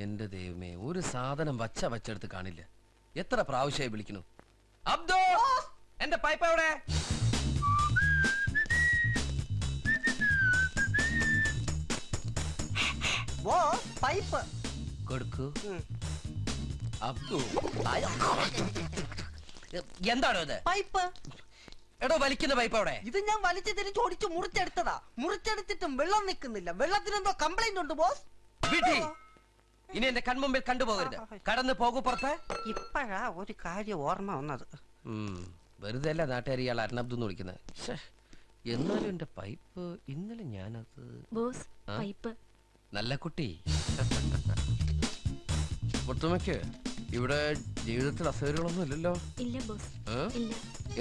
എന്റെ ദൈവമേ, ഒരു സാധനം വച്ചെടുത്ത് കാണില്ല. എത്ര പ്രാവശ്യമായി വിളിക്കുന്നു. അബ്ദോ, എന്റെ പൈപ്പ് എവിടെ? പൈപ്പ് കൊടുക്കൂ. അബ്ദു, എന്താണോ ഇത്? പൈപ്പ്. എടോ, വലിക്കുന്ന പൈപ്പ് അവിടെ. ഇത് ഞാൻ വലിച്ചു തിരിച്ച് ഓടിച്ച് മുറിച്ചെടുത്തതാ. മുറിച്ചെടുത്തിട്ടും വെള്ളം നിൽക്കുന്നില്ല. വെള്ളത്തിനെന്തോ കംപ്ലൈന്റ് ഉണ്ട് ബോസ്. ഇനി എന്റെ കൺമുമ്പിൽ കണ്ടുപോകരുത്. കടന്നു പോകൂ പുറത്ത്. ഇപ്പഴാ ഒരു കാര്യം ഓർമ്മ വന്നത്. വെറുതെ അല്ല നാട്ടുകാരി ഇയാൾ അർണബ്ദു എന്ന് വിളിക്കുന്നത്. എന്നാലും എന്റെ പൈപ്പ് ഇന്നലെ ഞാനത്. Boss, pipe. നല്ല കുട്ടി. മുത്തുമ്മയ്ക്ക് ഇവിടെ ജീവിതത്തിൽ അസൗകര്യങ്ങളൊന്നും ഇല്ലല്ലോ? ഇല്ല ബോസ്, ഇല്ല.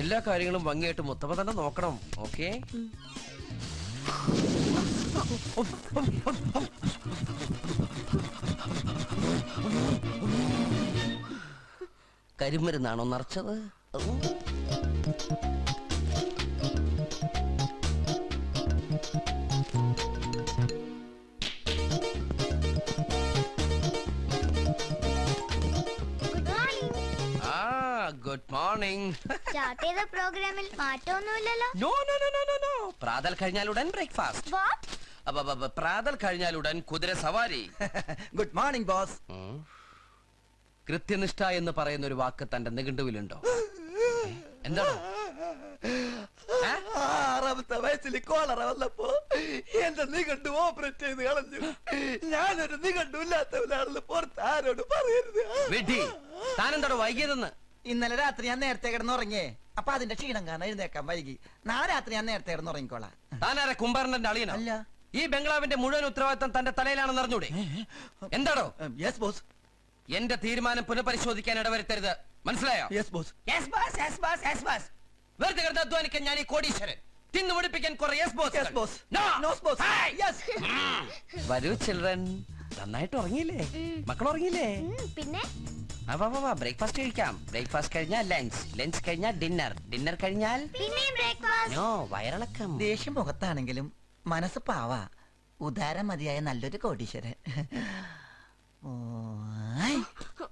എല്ലാ കാര്യങ്ങളും ഭംഗിയായിട്ട് മുത്തമ്മ തന്നെ നോക്കണം. ഓക്കെ? കരിമരുന്നാണോ നിറച്ചത്? Good morning. സ്റ്റാർട്ട് ചെയ്ത പ്രോഗ്രാമിൽ മാറ്റമൊന്നുമില്ലല്ലോ. No no no no no. പ്രാതൽ കഴിഞ്ഞാലുടൻ ബ്രേക്ക്ഫാസ്റ്റ്. പ്രാതൽ കഴിഞ്ഞാലുടൻ കുതിര സവാരി. Good morning boss. കൃത്യനിഷ്ഠ എന്ന് പറയുന്ന ഒരു വാക്ക് തന്റെ നിഘണ്ടുവിലുണ്ടോ? എന്താണ്? 6ാമത്തെ വയസ്സിൽ കോളറ വന്നപ്പോ എന്റെ നിഘണ്ടു ഓപ്പറേറ്റ് ചെയ്ത് കളഞ്ഞു. ഞാനൊരു നിഘണ്ടു ഇല്ലാത്തവനാണെന്ന് പുറത്ത് ആരോട് പറയരുത്. വിഡ്ഢി, താനെന്താണോ വൈകിയതെന്ന്? ഇന്നലെ രാത്രി ഞാൻ നേരത്തെ കിടന്നുറങ്ങിയേ. അപ്പൊ അതിന്റെ ക്ഷീണം കാരണം എഴുന്നേക്കാൻ വൈകി. നാളെ രാത്രി ഞാൻ നേരത്തെ കിടന്നുറങ്ങിക്കോളാം. താനാരെ കുംഭകർണന്റെ അളിയനോ? അല്ല. ഈ ബംഗ്ലാവിന്റെ മുഴുവൻ ഉത്തരവാദിത്തം തന്റെ തലയിലാണെന്ന് അറിഞ്ഞൂടെ? എന്താണോ? Yes boss. എന്റെ തീരുമാനം പുനഃപരിശോധിക്കാൻ ഇടവരുത്തരുത്. മനസ്സിലായോ? Yes boss. വെറുതെ കിടന്ന് അധ്വാനിക്കാൻ ഞാൻ ഈ കോടീശ്വരൻ. തിന്നു മുടിപ്പിക്കാൻ കുറെ yes boss. Yes boss. No boss. Yes. വരൂ ചിൽഡ്രൻ. നന്നായിട്ട് ഉറങ്ങിയില്ലേ? മക്കൾ ഉറങ്ങിയില്ലേ? പിന്നെ ബ്രേക്ക്ഫാസ്റ്റ് കഴിക്കാം. ബ്രേക്ക്ഫാസ്റ്റ് കഴിഞ്ഞാൽ ലഞ്ച്, ലഞ്ച് കഴിഞ്ഞാൽ ഡിന്നർ, ഡിന്നർ കഴിഞ്ഞാൽ നോ വയറിളക്കം. ദേഷ്യം മുഖത്താണെങ്കിലും മനസ്സ് പാവാ. ഉദാരം മതിയായ നല്ലൊരു കോടീശ്വരൻ.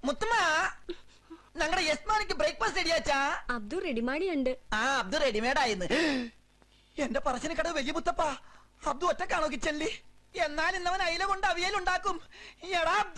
മുത്തമ്മ, ഞങ്ങളുടെ യസ്മാനിക്ക് ബ്രേക്ക്ഫാസ്റ്റ് റെഡിയാച്ചാ? അബ്ദു റെഡിമാഡിയുണ്ട്. അബ്ദു റെഡിമേഡ് ആയിന്ന്. എന്റെ പറശ്ശിനി കട വലിയ മുത്തപ്പ. അബ്ദു ഒറ്റക്കാണോ കിച്ചണില്? എന്നാൽ ഇന്നവൻ അയില കൊണ്ട് അവിയലുണ്ടാക്കും. എടാ അബ്ദു.